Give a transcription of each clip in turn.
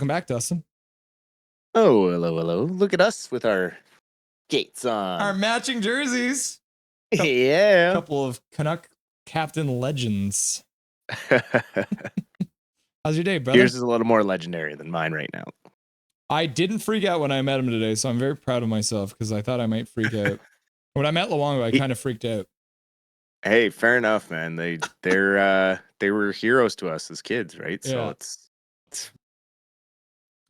Welcome back, Dustin. Oh, hello. Look at us with our skates on. Our matching jerseys. Yeah. Couple of Canuck captain legends. How's your day, brother? Yours is a little more legendary than mine right now. I didn't freak out when I met him today, so I'm very proud of myself because I thought I might freak out. When I met Luongo, I kind of freaked out. Hey, fair enough, man. They were heroes to us as kids, right? Yeah. So it's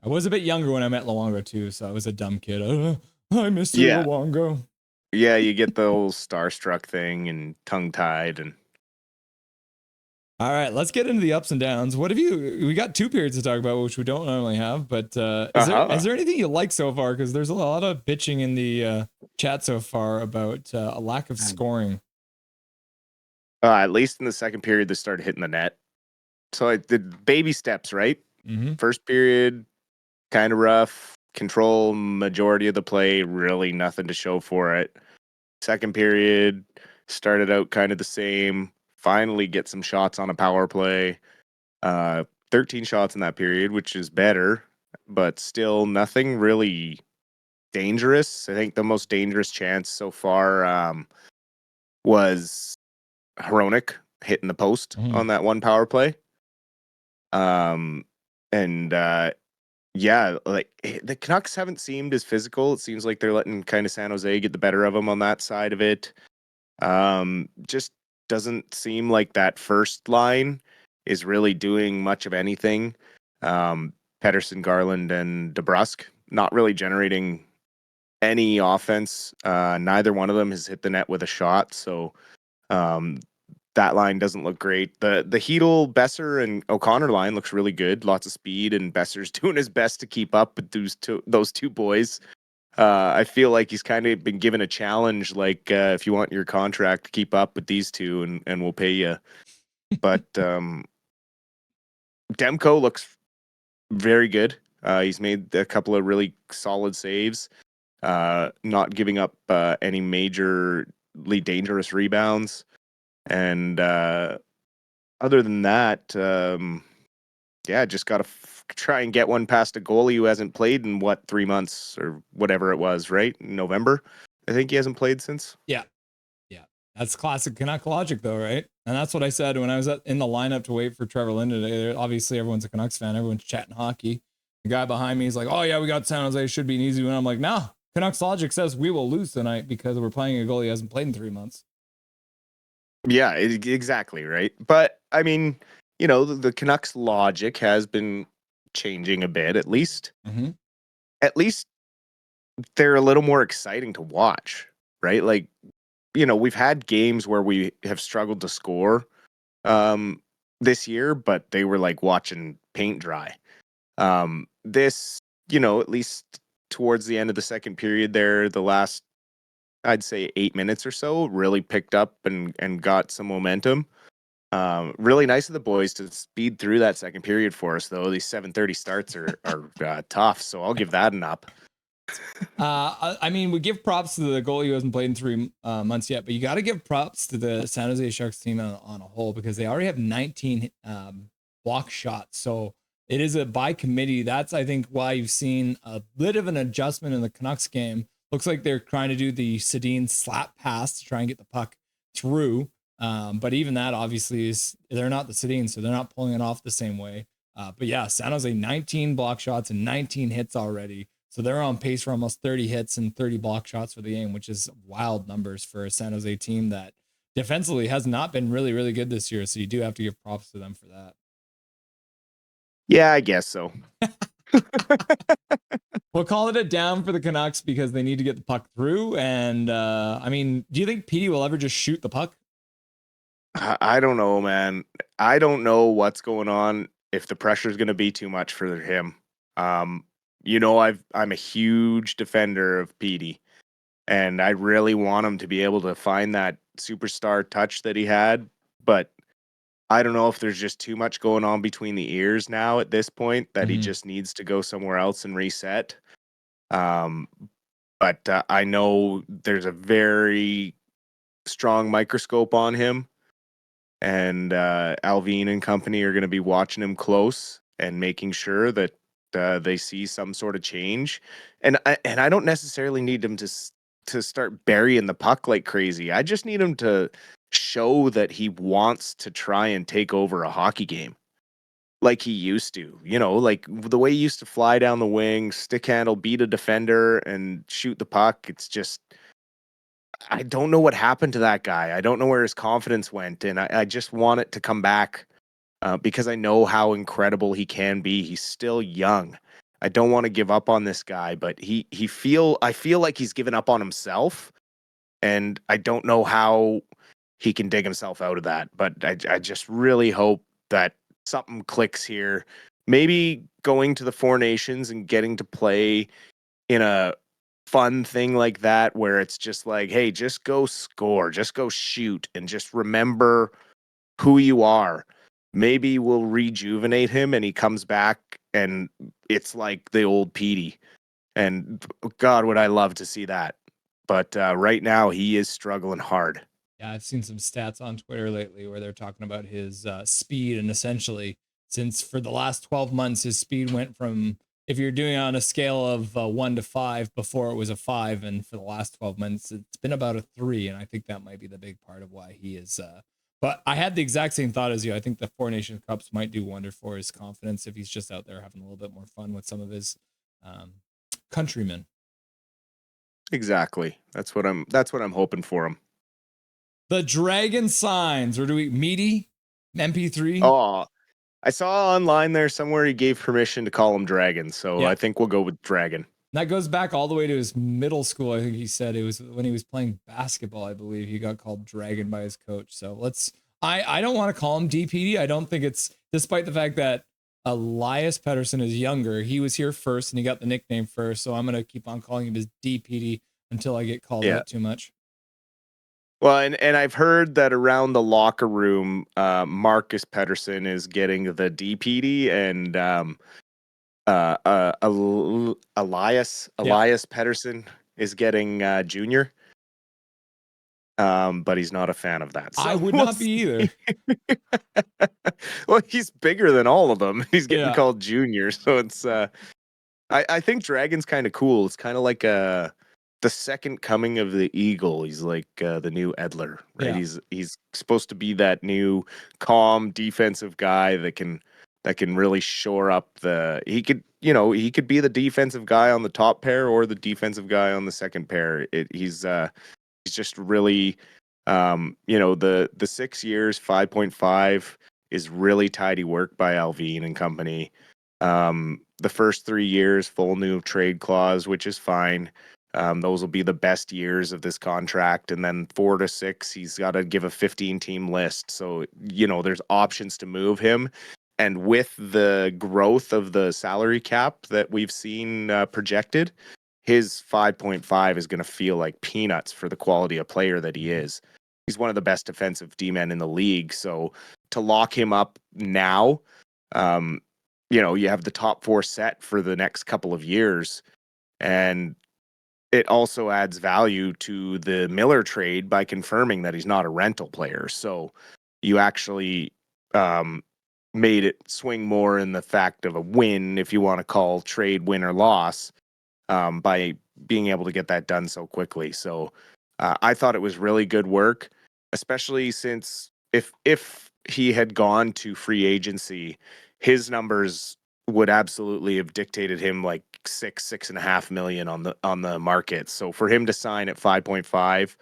I was a bit younger when I met Luongo too, so I was a dumb kid. Hi, Mr. Luongo. Yeah, you get the whole starstruck thing and tongue-tied and. All right, let's get into the ups and downs. What have we got 2 periods to talk about, which we don't normally have, but is there anything you like so far? Because there's a lot of bitching in the chat so far about a lack of scoring. At least in the second period, they started hitting the net. So I did baby steps, right? Mm-hmm. First period, kind of rough. Control majority of the play, really nothing to show for it. Second period, started out kind of the same. Finally get some shots on a power play. 13 shots in that period, which is better, but still nothing really dangerous. I think the most dangerous chance so far was Hronik hitting the post on that one power play. Yeah, like the Canucks haven't seemed as physical. It seems like they're letting kind of San Jose get the better of them on that side of it. Just doesn't seem like that first line is really doing much of anything. Pettersson, Garland, and DeBrusk not really generating any offense. Neither one of them has hit the net with a shot, so that line doesn't look great. The Hedl, Besser, and O'Connor line looks really good. Lots of speed, and Besser's doing his best to keep up with those two boys. I feel like he's kind of been given a challenge, like if you want your contract, keep up with these two, and we'll pay you. But Demko looks very good. He's made a couple of really solid saves, not giving up any majorly dangerous rebounds. And other than that, just got to try and get one past a goalie who hasn't played in 3 months or whatever it was, right? In November, I think he hasn't played since. Yeah. That's classic Canuck logic, though, right? And that's what I said when I was in the lineup to wait for Trevor Linden today. Obviously, everyone's a Canucks fan. Everyone's chatting hockey. The guy behind me is like, "Oh yeah, we got San Jose. Should be an easy win." I'm like, "No, Canucks logic says we will lose tonight because we're playing a goalie who hasn't played in 3 months." Yeah, exactly, right. But I mean, the Canucks logic has been changing a bit, at least. Mm-hmm. At least they're a little more exciting to watch, right? Like, we've had games where we have struggled to score this year, but they were like watching paint dry. This, at least towards the end of the second period there, the last, I'd say 8 minutes or so, really picked up and got some momentum. Really nice of the boys to speed through that second period for us, though. These 7:30 starts are tough, so I'll give that an up. I mean, we give props to the goalie who hasn't played in 3 months yet, but you got to give props to the San Jose Sharks team on a whole because they already have 19 block shots. So it is by committee. That's, I think, why you've seen a bit of an adjustment in the Canucks game. Looks like they're trying to do the Sedin slap pass to try and get the puck through. But even that obviously they're not the Sedin, so they're not pulling it off the same way. But yeah, San Jose 19 block shots and 19 hits already. So they're on pace for almost 30 hits and 30 block shots for the game, which is wild numbers for a San Jose team that defensively has not been really, really good this year. So you do have to give props to them for that. Yeah, I guess so. We'll call it a down for the Canucks because they need to get the puck through. And I mean, do you think Petey will ever just shoot the puck? I don't know, man. I don't know what's going on, if the pressure is going to be too much for him. I'm a huge defender of Petey, and I really want him to be able to find that superstar touch that he had, but I don't know if there's just too much going on between the ears now at this point that he just needs to go somewhere else and reset. But I know there's a very strong microscope on him, and Alvin and company are going to be watching him close and making sure that they see some sort of change. And I don't necessarily need him to start burying the puck like crazy. I just need him to show that he wants to try and take over a hockey game like he used to. Like the way he used to fly down the wing, stick handle, beat a defender, and shoot the puck. It's just, I don't know what happened to that guy. I don't know where his confidence went, and I just want it to come back because I know how incredible he can be. He's still young. I don't want to give up on this guy, but I feel like he's given up on himself, and I don't know how he can dig himself out of that. But I just really hope that something clicks here. Maybe going to the Four Nations and getting to play in a fun thing like that where it's just like, hey, just go score, just go shoot, and just remember who you are. Maybe we'll rejuvenate him and he comes back and it's like the old Petey. And God, would I love to see that. But right now he is struggling hard. Yeah, I've seen some stats on Twitter lately where they're talking about his speed, and essentially, since for the last 12 months, his speed went from, if you're doing it on a scale of 1 to 5, before it was a 5, and for the last 12 months, it's been about a 3, and I think that might be the big part of why he is. But I had the exact same thought as you. I think the Four Nation Cups might do wonder for his confidence if he's just out there having a little bit more fun with some of his countrymen. Exactly. That's what I'm hoping for him. The Dragon Signs, or do we Metey MP3? Oh, I saw online there somewhere he gave permission to call him Dragon, so yeah. I think we'll go with Dragon. That goes back all the way to his middle school. I think he said it was when he was playing basketball, I believe he got called Dragon by his coach. So I don't want to call him DPD. I don't think it's, despite the fact that Elias Pettersson is younger, he was here first and he got the nickname first. So I'm going to keep on calling him his DPD until I get called out too much. Well, and I've heard that around the locker room, Marcus Pettersson is getting the DPD, and Elias Pettersson is getting junior. But he's not a fan of that. So I would not be either. Well, he's bigger than all of them. He's getting called junior, so it's. I think Dragon's kind of cool. It's kind of like the second coming of the Eagle. He's like the new Edler, right? Yeah. He's supposed to be that new calm defensive guy that can really shore up he could be the defensive guy on the top pair or the defensive guy on the second pair. He's just really the 6 years 5.5 is really tidy work by Alvin and company. The first 3 years full new trade clause, which is fine. Those will be the best years of this contract. And then 4 to 6, he's got to give a 15-team list. So, there's options to move him. And with the growth of the salary cap that we've seen projected, his 5.5 is going to feel like peanuts for the quality of player that he is. He's one of the best defensive D-men in the league. So to lock him up now, you have the top 4 set for the next couple of years. And it also adds value to the Miller trade by confirming that he's not a rental player. So you actually made it swing more in the fact of a win, if you want to call trade win or loss, by being able to get that done so quickly. So I thought it was really good work, especially since if he had gone to free agency, his numbers would absolutely have dictated him like 6.5 million on the market. So for him to sign at 5.5,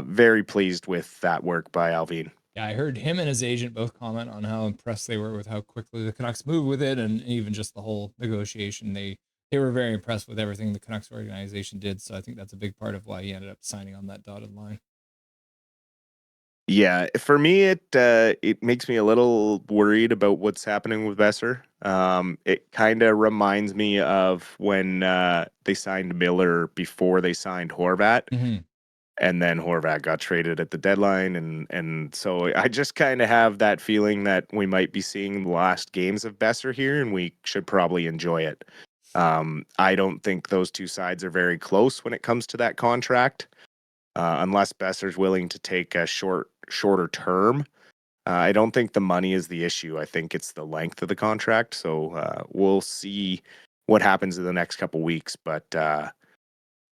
very pleased with that work by Alvin. Yeah, I heard him and his agent both comment on how impressed they were with how quickly the Canucks moved with it, and even just the whole negotiation. They were very impressed with everything the Canucks organization did. So I think that's a big part of why he ended up signing on that dotted line. Yeah, for me, it makes me a little worried about what's happening with Besser. It kind of reminds me of when they signed Miller before they signed Horvat, and then Horvat got traded at the deadline, and so I just kind of have that feeling that we might be seeing the last games of Besser here, and we should probably enjoy it. I don't think those two sides are very close when it comes to that contract. Unless Besser's willing to take a shorter term. I don't think the money is the issue. I think it's the length of the contract. So we'll see what happens in the next couple weeks. But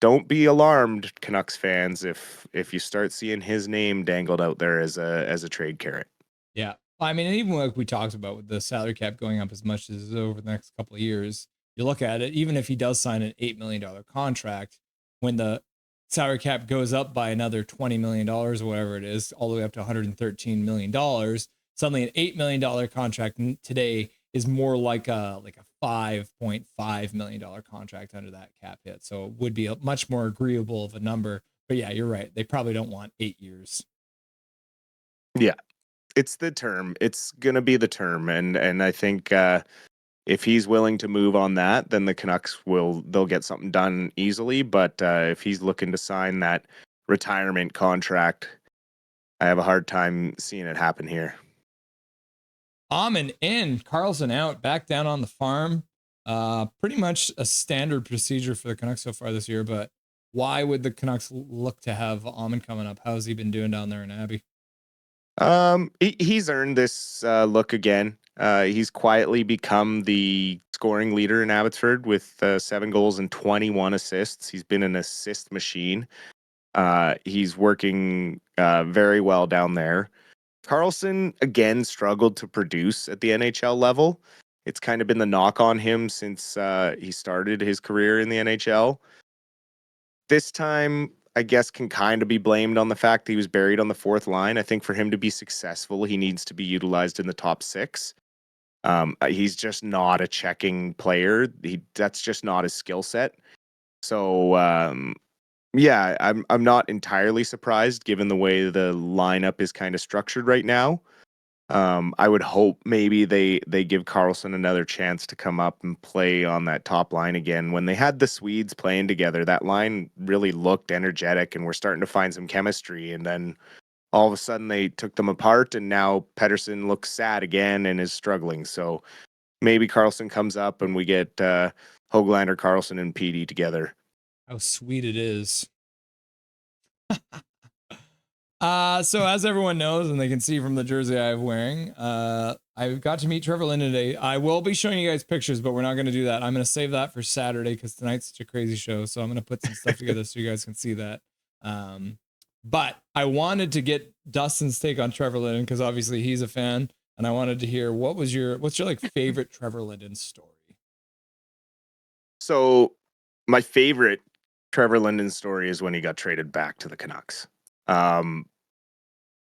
don't be alarmed, Canucks fans, if you start seeing his name dangled out there as a trade carrot. Yeah. I mean, even like we talked about with the salary cap going up as much as over the next couple of years, you look at it, even if he does sign an $8 million contract, when the salary cap goes up by another $20 million or whatever it is, all the way up to $113 million, suddenly an $8 million contract today is more like a $5.5 million contract under that cap hit. So it would be a much more agreeable of a number. But yeah, you're right. They probably don't want 8 years. Yeah. It's the term. It's gonna be the term, and I think if he's willing to move on that, then the Canucks they'll get something done easily. But if he's looking to sign that retirement contract, I have a hard time seeing it happen here. Åman in, Karlsson out, back down on the farm. Pretty much a standard procedure for the Canucks so far this year. But why would the Canucks look to have Åman coming up? How's he been doing down there in Abbey? He's earned this look again. He's quietly become the scoring leader in Abbotsford with 7 goals and 21 assists. He's been an assist machine. He's working very well down there. Karlsson again struggled to produce at the NHL level. It's kind of been the knock on him since he started his career in the NHL. This time, I guess, can kind of be blamed on the fact that he was buried on the 4th line. I think for him to be successful, he needs to be utilized in the top 6. He's just not a checking player. That's just not his skill set. So yeah, I'm not entirely surprised given the way the lineup is kind of structured right now. I would hope maybe they give Karlsson another chance to come up and play on that top line again. When they had the Swedes playing together, that line really looked energetic and we're starting to find some chemistry. And then all of a sudden they took them apart and now Pettersson looks sad again and is struggling. So maybe Karlsson comes up and we get Höglander, Karlsson, and PD together. How sweet it is. So as everyone knows, and they can see from the jersey I'm wearing, I got to meet Trevor Linden today. I will be showing you guys pictures, but we're not going to do that. I'm going to save that for Saturday because tonight's such a crazy show. So I'm going to put some stuff together so you guys can see that. But I wanted to get Dustin's take on Trevor Linden because obviously he's a fan, and I wanted to hear what's your like favorite Trevor Linden story? So my favorite Trevor Linden story is when he got traded back to the Canucks.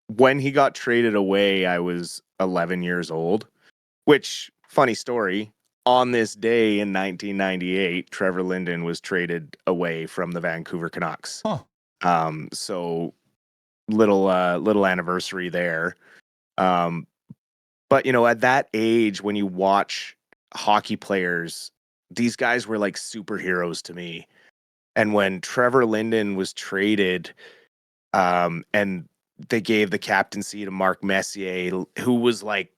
When he got traded away, I was 11 years old, which, funny story, on this day in 1998, Trevor Linden was traded away from the Vancouver Canucks. Huh. So little anniversary there. But, you know, at that age, when you watch hockey players, these guys were like superheroes to me. And when Trevor Linden was traded, and they gave the captaincy to Mark Messier, who was like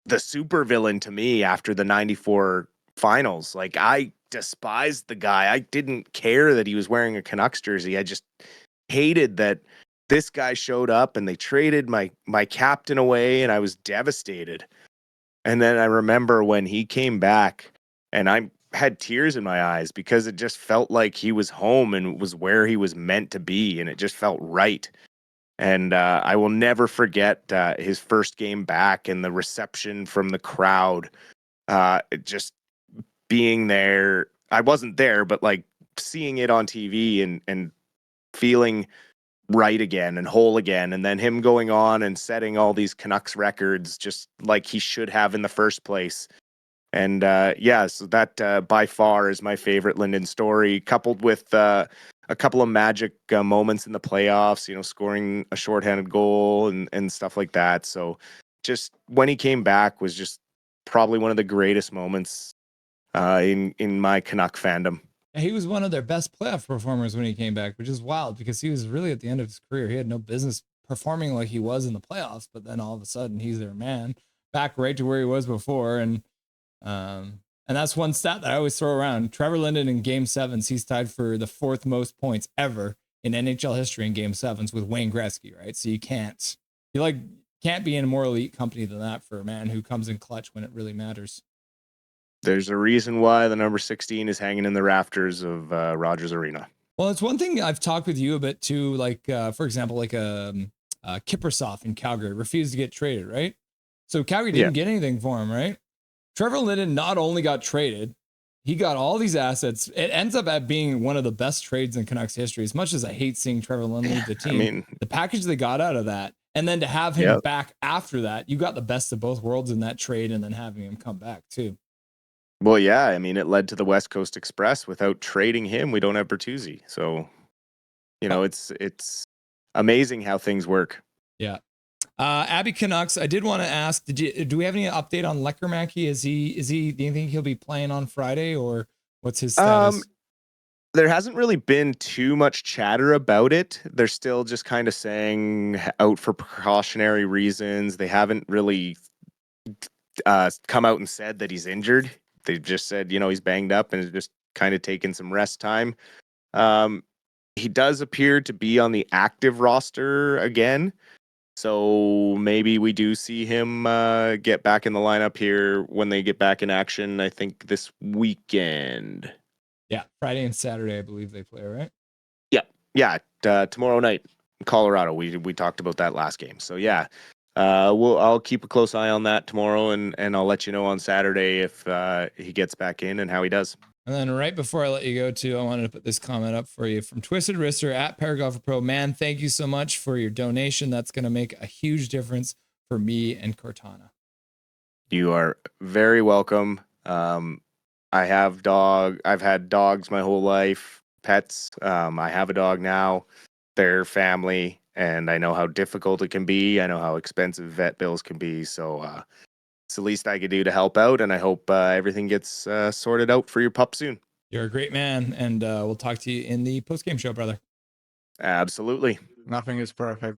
the supervillain to me after the 94 finals. Like, I despised the guy. I didn't care that he was wearing a Canucks jersey. I just hated that this guy showed up and they traded my captain away, and I was devastated. And then I remember when he came back and I had tears in my eyes because it just felt like he was home and was where he was meant to be, and it just felt right. And I will never forget his first game back and the reception from the crowd. Just being there. I wasn't there, but like seeing it on TV and feeling right again and whole again. And then him going on and setting all these Canucks records just like he should have in the first place. And yeah, so that by far is my favorite Linden story, coupled with a couple of magic moments in the playoffs, you know, scoring a shorthanded goal and stuff like that. So just when he came back was just probably one of the greatest moments in my Canuck fandom. He was one of their best playoff performers when he came back, which is wild because he was really at the end of his career. He had no business performing like he was in the playoffs, but then all of a sudden he's their man, back right to where he was before. And that's one stat that I always throw around. Trevor Linden in Game 7s, he's tied for the 4th most points ever in NHL history in Game 7s with Wayne Gretzky, right? So you can't be in a more elite company than that for a man who comes in clutch when it really matters. There's a reason why the number 16 is hanging in the rafters of Rogers Arena. Well, it's one thing I've talked with you a bit too, like for example, like Kiprusoff in Calgary refused to get traded, right? So Calgary didn't get anything for him, right? Trevor Linden not only got traded, he got all these assets. It ends up at being one of the best trades in Canucks history. As much as I hate seeing Trevor Linden leave the team, I mean, the package they got out of that, and then to have him back after that, you got the best of both worlds in that trade, and then having him come back too. Well, yeah, I mean, it led to the West Coast Express. Without trading him, we don't have Bertuzzi. So, you know, it's amazing how things work. Yeah. Abby Canucks, I did want to ask, do we have any update on Leckermacki? Is he, do you think he'll be playing on Friday, or what's his status? There hasn't really been too much chatter about it. They're still just kind of saying out for precautionary reasons. They haven't really come out and said that he's injured. They've just said, you know, he's banged up and is just kind of taking some rest time. He does appear to be on the active roster again. So maybe we do see him get back in the lineup here when they get back in action, I think this weekend. Yeah, Friday and Saturday, I believe they play, right? Yeah, tomorrow night in Colorado. We talked about that last game. So yeah, I'll keep a close eye on that tomorrow, and I'll let you know on Saturday if he gets back in and how he does. And then right before I let you go too, I wanted to put this comment up for you from Twisted Wrister at Paragolfer Pro. Man, thank you so much for your donation. That's going to make a huge difference for me and Cortana. You are very welcome. I've had dogs my whole life, pets. I have a dog now. They're family, and I know how difficult it can be. I know how expensive vet bills can be. So it's the least I could do to help out, and I hope everything gets sorted out for your pup soon. You're a great man, and we'll talk to you in the post-game show, brother. Absolutely. Nothing is perfect.